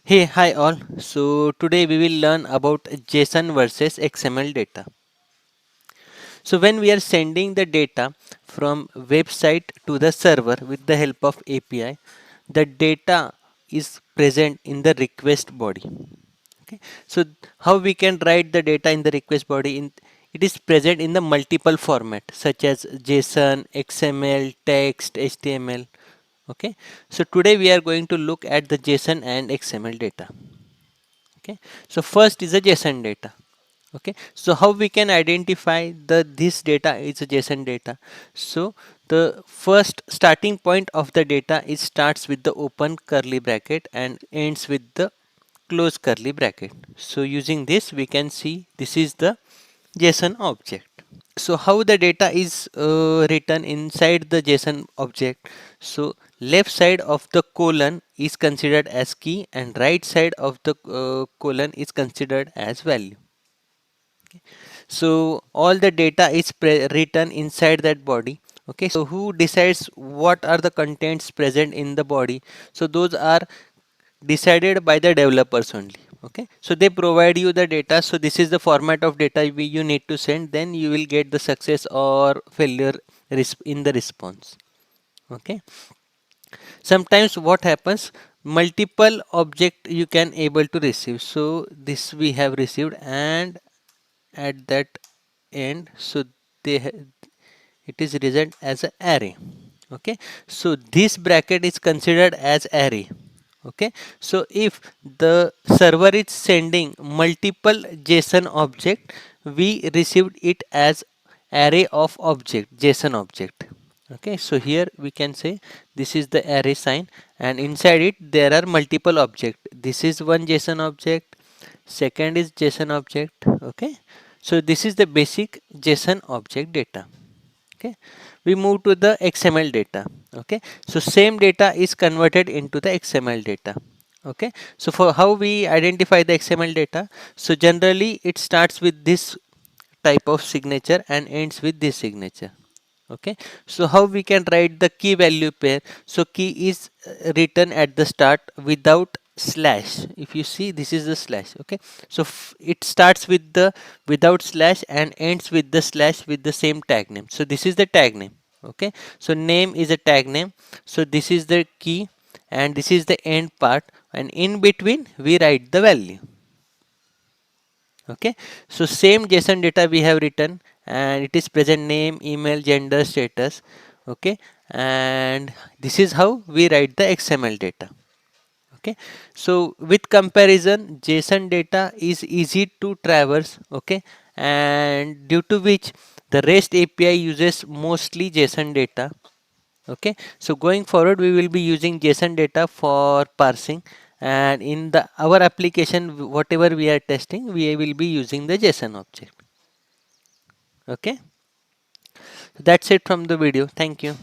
Hey, hi all. So today we will learn about JSON versus XML data. So when we are sending the data from website to the server with the help of API, the data is present in the request body. Okay. So how we can write the data in the request body? It is present in the multiple format such as JSON, XML, text, HTML. Okay. So today we are going to look at the JSON and XML data. Okay, so first is a JSON data. Okay, so how we can identify the this data is a JSON data? So the first starting point of the data is starts with the open curly bracket and ends with the close curly bracket. So using this we can see this is the JSON object. So how the data is written inside the JSON object? So left side of the colon is considered as key and right side of the colon is considered as value. So all the data is written inside that body. Okay, so who decides what are the contents present in the body? So those are decided by the developers only. Okay, so they provide you the data. So this is the format of data you need to send, then you will get the success or failure in the response. Okay, sometimes what happens, multiple object you can able to receive. So this we have received, and at that end, so they it is present as an array. Okay, so this bracket is considered as array. Okay, so if the server is sending multiple JSON object, we received it as array of object, JSON object. Okay, so here we can say this is the array sign, and inside it there are multiple object. This is one JSON object, second is JSON object. Okay, so this is the basic JSON object data. Okay, we move to the XML data. Okay, so same data is converted into the XML data. Okay, so for how we identify the XML data, so generally it starts with this type of signature and ends with this signature. Okay, so how we can write the key value pair? So key is written at the start without slash. If you see, this is the slash. Okay, so it starts with the without slash and ends with the slash with the same tag name. So this is the tag name. Okay, so name is a tag name. So this is the key and this is the end part, and in between we write the value. Okay, so same JSON data we have written, and it is present name, email, gender, status. Okay, and this is how we write the XML data. Okay, so with comparison, JSON data is easy to traverse. Okay, and due to which the REST API uses mostly JSON data. Okay, so going forward we will be using JSON data for parsing, and in the our application whatever we are testing, we will be using the JSON object. Okay, so that's it from the video. Thank you.